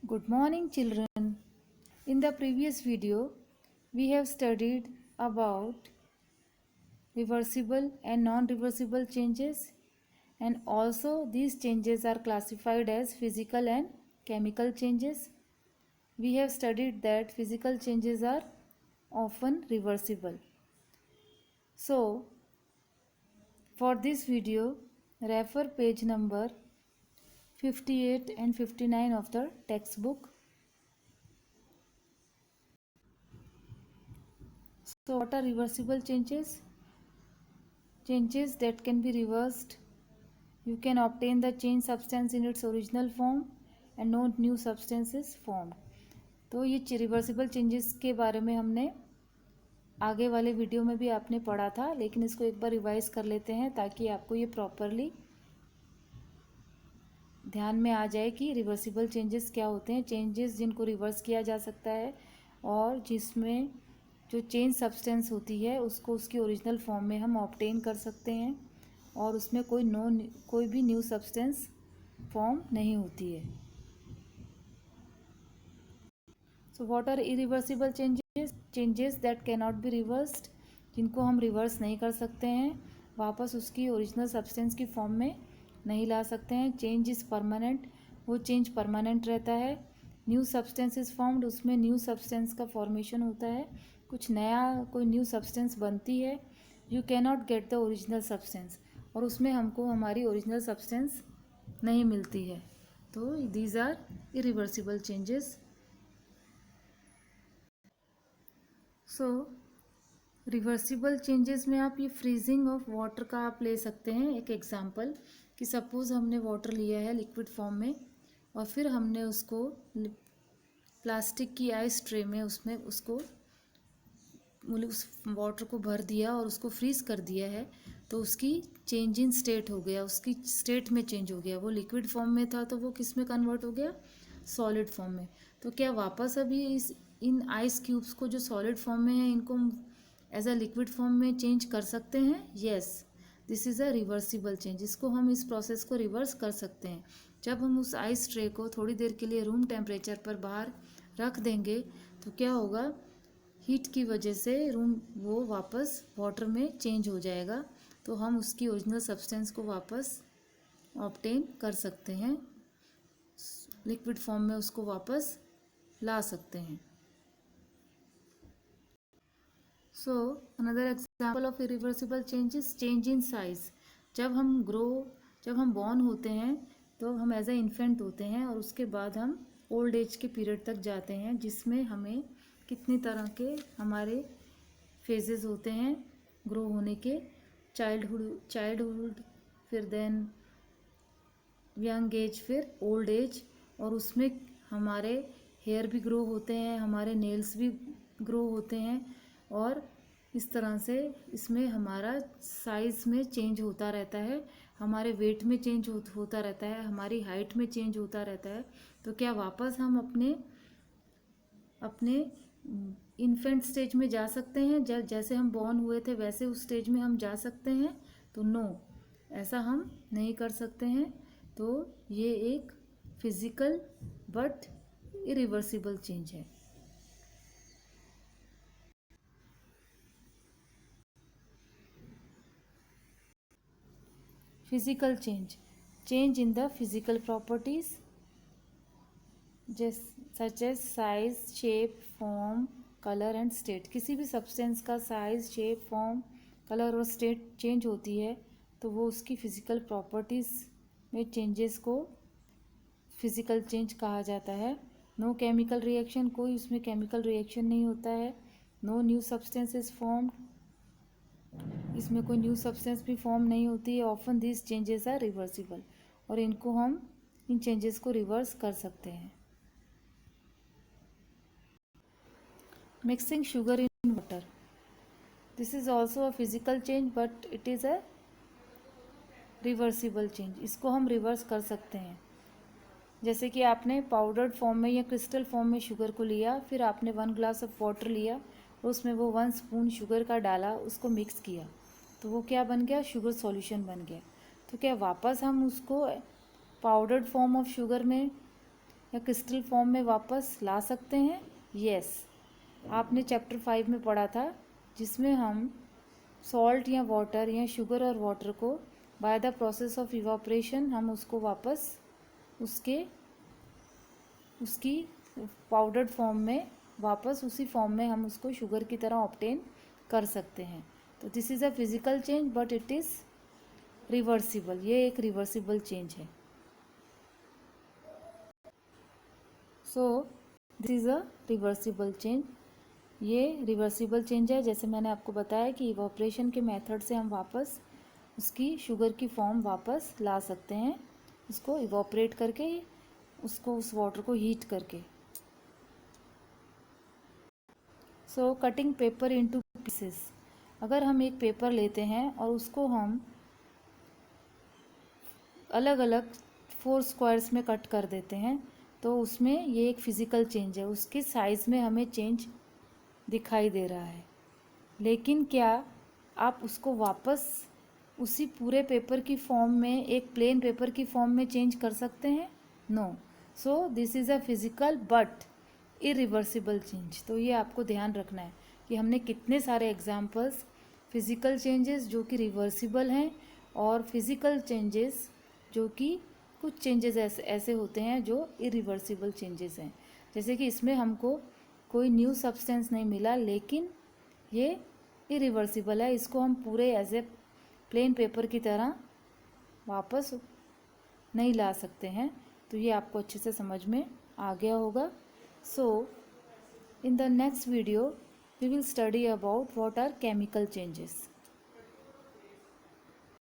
Good morning, children. In the previous video, we have studied about reversible and non-reversible changes, and also these changes are classified as physical and chemical changes. We have studied that physical changes are often reversible. So, for this video, refer page number 58 and 59 of the textbook. So, what are reversible changes? Changes that can be reversed. You can obtain the change substance in its original form and no new substances formed. तो ये reversible changes के बारे में हमने आगे वाले video में भी आपने पढ़ा था, लेकिन इसको एक बार रिवाइज कर लेते हैं ताकि आपको ये प्रॉपरली ध्यान में आ जाए कि रिवर्सिबल चेंजेस क्या होते हैं। चेंजेस जिनको रिवर्स किया जा सकता है और जिसमें जो चेंज सब्सटेंस होती है उसको उसकी ओरिजिनल फॉर्म में हम ऑब्टेन कर सकते हैं और उसमें कोई भी न्यू सब्सटेंस फॉर्म नहीं होती है। So what are irreversible changes? Changes that can not be reversed, जिनको हम रिवर्स नहीं कर सकते हैं, वापस उसकी ओरिजिनल सब्सटेंस की फॉर्म में नहीं ला सकते हैं। चेंज इज़ परमानेंट, वो चेंज परमानेंट रहता है। न्यू सब्सटेंस इज़ फॉर्म्ड, उसमें न्यू सब्सटेंस का फॉर्मेशन होता है, कुछ नया कोई न्यू सब्सटेंस बनती है। You can not get the original substance, और उसमें हमको हमारी ओरिजिनल सब्सटेंस नहीं मिलती है। तो these are irreversible changes. So reversible changes में आप ये फ्रीजिंग ऑफ वाटर का आप ले सकते हैं। एक एग्जांपल कि सपोज़ हमने वाटर लिया है लिक्विड फॉर्म में और फिर हमने उसको प्लास्टिक की आइस ट्रे में उसमें उसको उस वाटर को भर दिया और उसको फ्रीज़ कर दिया है, तो उसकी चेंज इन स्टेट हो गया, उसकी स्टेट में चेंज हो गया। वो लिक्विड फॉर्म में था तो वो किस में कन्वर्ट हो गया? सॉलिड फॉर्म में। तो क्या वापस अभी इन आइस क्यूब्स को जो सॉलिड फॉर्म में है इनको एज अ लिक्विड फॉर्म में चेंज कर सकते हैं? Yes, this is a reversible change. इसको हम इस प्रोसेस को रिवर्स कर सकते हैं। जब हम उस आइस ट्रे को थोड़ी देर के लिए रूम टेम्परेचर पर बाहर रख देंगे तो क्या होगा? हीट की वजह से वो वापस वाटर में चेंज हो जाएगा, तो हम उसकी ओरिजिनल सब्सटेंस को वापस ऑब्टेन कर सकते हैं, लिक्विड फॉर्म में उसको वापस ला सकते हैं। So another example of irreversible changes, change in size. जब हम बॉर्न होते हैं तो हम एज ए इन्फेंट होते हैं और उसके बाद हम ओल्ड एज के पीरियड तक जाते हैं, जिसमें हमें कितनी तरह के हमारे फेजेस होते हैं ग्रो होने के। चाइल्डहुड, फिर देन यंग एज, फिर ओल्ड एज, और उसमें हमारे हेयर भी ग्रो होते हैं, हमारे नेल्स भी ग्रो होते हैं, और इस तरह से इसमें हमारा साइज़ में चेंज होता रहता है, हमारे वेट में चेंज होता रहता है, हमारी हाइट में चेंज होता रहता है। तो क्या वापस हम अपने इन्फेंट स्टेज में जा सकते हैं? जैसे हम बॉर्न हुए थे वैसे उस स्टेज में हम जा सकते हैं? तो नो, ऐसा हम नहीं कर सकते हैं। तो ये एक फिजिकल बट इरिवर्सिबल चेंज है। Physical change in the physical properties such as size, shape, form, colour and state. किसी भी सब्सटेंस का साइज, शेप, फॉर्म, कलर और स्टेट चेंज होती है तो वो उसकी फिजिकल प्रॉपर्टीज़ में चेंजेस को फिजिकल चेंज कहा जाता है। नो केमिकल रिएक्शन, कोई उसमें केमिकल रिएक्शन नहीं होता है। No new substance is formed, इसमें कोई न्यू सब्सटेंस भी फॉर्म नहीं होती है। Often this changes are reversible, और इन चेंजेस को रिवर्स कर सकते हैं। Mixing sugar in water, this is also a physical change but it is a reversible change. इसको हम रिवर्स कर सकते हैं। जैसे कि आपने पाउडर्ड फॉर्म में या क्रिस्टल फॉर्म में शुगर को लिया, फिर आपने 1 ग्लास ऑफ वाटर लिया, उसमें वो 1 स्पून शुगर का डाला, उसको मिक्स किया, तो वो क्या बन गया? शुगर सॉल्यूशन बन गया। तो क्या वापस हम उसको पाउडर्ड फॉर्म ऑफ शुगर में या क्रिस्टल फॉर्म में वापस ला सकते हैं? यस। आपने चैप्टर 5 में पढ़ा था, जिसमें हम सॉल्ट या वाटर या शुगर और वाटर को by the process of evaporation हम उसको वापस उसकी पाउडर्ड फॉर्म में वापस उसी फॉर्म में हम उसको शुगर की तरह ऑब्टेन कर सकते हैं। तो this is a physical change but it is reversible. ये एक रिवर्सिबल चेंज है। सो this is a reversible change. ये रिवर्सिबल चेंज है, जैसे मैंने आपको बताया कि इवापोरेशन के मेथड से हम वापस उसकी शुगर की फॉर्म वापस ला सकते हैं, उसको इवापोरेट करके, उस वाटर को हीट करके। सो कटिंग पेपर इनटू पीसेस। अगर हम एक पेपर लेते हैं और उसको हम अलग अलग 4 स्क्वायर्स में कट कर देते हैं, तो उसमें ये एक फिज़िकल चेंज है, उसके साइज़ में हमें चेंज दिखाई दे रहा है। लेकिन क्या आप उसको वापस उसी पूरे पेपर की फॉर्म में, एक प्लेन पेपर की फॉर्म में चेंज कर सकते हैं? No. So this is a physical but irreversible change. तो ये आपको ध्यान रखना है कि हमने कितने सारे एग्जाम्पल्स फिज़िकल चेंजेस जो कि रिवर्सिबल हैं, और फिज़िकल चेंजेस जो कि कुछ चेंजेस ऐसे होते हैं जो इरिवर्सिबल चेंजेस हैं। जैसे कि इसमें हमको कोई न्यू सब्सटेंस नहीं मिला, लेकिन ये इरिवर्सिबल है, इसको हम पूरे एज ए प्लेन पेपर की तरह वापस नहीं ला सकते हैं। तो ये आपको अच्छे से समझ में आ गया होगा। So, in the next video, we will study about what are chemical changes.